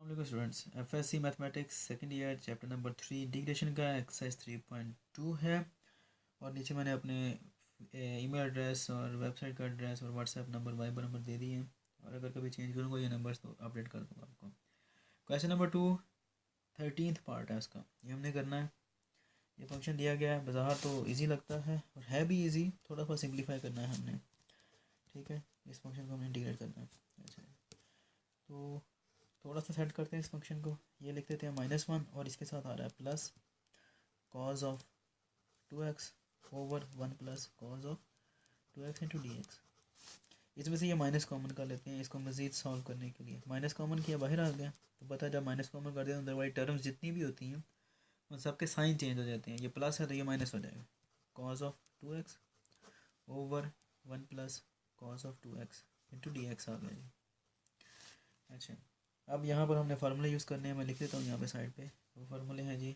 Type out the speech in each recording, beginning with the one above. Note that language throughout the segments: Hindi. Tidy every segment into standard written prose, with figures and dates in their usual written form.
Students, FSc mathematics second year chapter number 3 integration का एक्सरसाइज 3.2 है। और नीचे मैंने अपने ईमेल एड्रेस और वेबसाइट का एड्रेस और व्हाट्सएप नंबर वाइबर नंबर दे दिए हैं, और अगर कभी चेंज करूँगा ये नंबर्स तो अपडेट कर दूँगा आपको। क्वेश्चन नंबर 2 13th पार्ट है उसका, ये हमने करना है। ये फंक्शन दिया गया है, बाज़ार तो इजी लगता है और है भी इजी, थोड़ा सा सिंप्लीफाई करना है हमने। ठीक है, इस फंक्शन को हमने इंटीग्रेट करना है। अच्छा, तो थोड़ा सा सेट करते हैं इस फंक्शन को। ये लिख देते हैं -1 और इसके साथ आ रहा है plus cos of 2x over 1 plus cos of 2x into d x. इसमें से ये माइनस कॉमन कर लेते हैं इसको मज़ीद सॉल्व करने के लिए। माइनस कॉमन किया, बाहर आ गया, तो पता है जब माइनस कॉमन कर देते हैं तो वाली टर्म्स जितनी भी होती हैं उन सबके साइन चेंज हो जाते हैं। ये प्लस है तो ये माइनस हो जाएगा, cos of 2x over 1 plus cos of 2x into d x आ गया जी। अच्छा, अब यहाँ पर हमने फार्मूले यूज़ करने हैं, मैं लिख देता हूँ यहाँ पे साइड पे। वो फार्मूले हैं जी,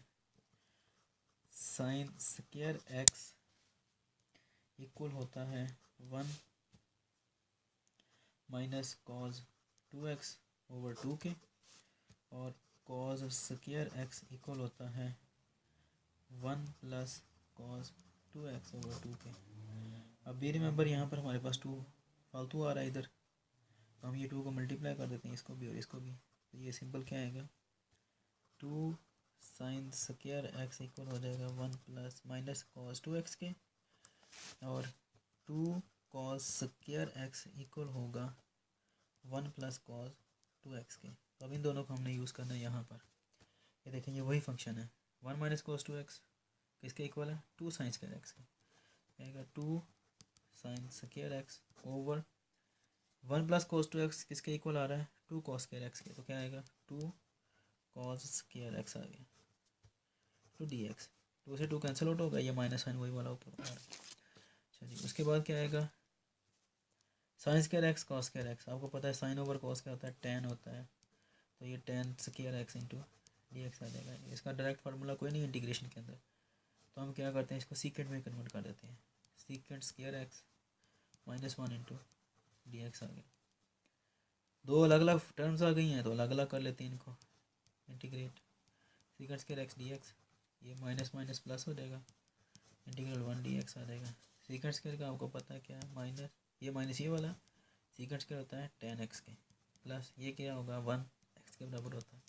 साइन स्क्वायर एक्स इक्वल होता है 1 माइनस कॉज 2x ओवर 2 के, और कॉज स्क्वायर एक्स इक्वल होता है 1 प्लस कॉज 2x ओवर 2 के। अब भी रिमेंबर यहाँ पर हमारे पास 2 फालतू आ रहा है इधर, तो हम ये 2 को मल्टीप्लाई कर देते हैं, इसको भी और इसको भी। तो ये सिंपल क्या आएगा, 2 साइन स्क्वायर एक्स इक्वल हो जाएगा 1 प्लस माइनस कॉस 2x के, और 2 कॉस स्क्वायर एक्स इक्वल होगा 1 प्लस कॉस 2x के। तो अब इन दोनों को हमने यूज़ करना है यहाँ पर। ये देखें, ये वही फंक्शन है। 1 माइनस कॉस 2x किसके इक्वल है, 2 साइन स्क्वायर एक्स के। आएगा 2 sine square x over 1 plus cos 2x किसके इक्वल आ रहा है, 2 कॉस स्क्वायर एक्स के। तो क्या आएगा, 2 कॉस स्क्वायर एक्स आ गया टू डी एक्स। 2 से 2 कैंसिल आउट होगा, ये माइनस साइन वही वाला ऊपर आ रहा है। अच्छा जी, उसके बाद क्या आएगा, sine square x cos square x. आपको पता है साइन ओवर कॉस क्या होता है, टेन होता है, तो ये ten square x into d x आ जाएगा। इसका डायरेक्ट फार्मूला कोई नहीं इंटीग्रेशन के अंदर, तो हम क्या करते हैं, इसको सीकेंड में कन्वर्ट कर देते हैं। Secant square x -1 into d x आ गया। दो अलग अलग टर्म्स आ गई हैं तो अलग अलग कर लेते हैं इनको integrate. सीकेंड square x D x, ये माइनस माइनस प्लस हो जाएगा, इंटीग्रल 1 डी एक्स आ जाएगा। सीकेंड स्क्वायर का आपको पता है क्या है, माइनस ये माइनस ये वाला, सीकेंड स्क्वायर होता है 10x के, प्लस ये क्या होगा 1x के बराबर होता है,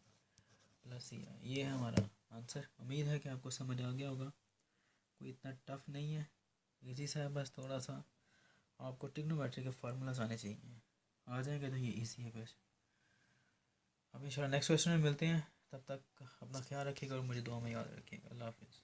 प्लस ये है हमारा आंसर। उम्मीद है कि आपको समझ आ गया होगा, कोई इतना टफ नहीं है, इजी सा है। बस थोड़ा सा आपको ट्रिग्नोमेट्री के फार्मूलाज आने चाहिए, आ जाएंगे तो ये इजी है। बस अब इंशाल्लाह नेक्स्ट क्वेश्चन में मिलते हैं, तब तक अपना ख्याल रखिएगा और मुझे दुआ में याद रखिएगा। अल्लाह हाफिज़।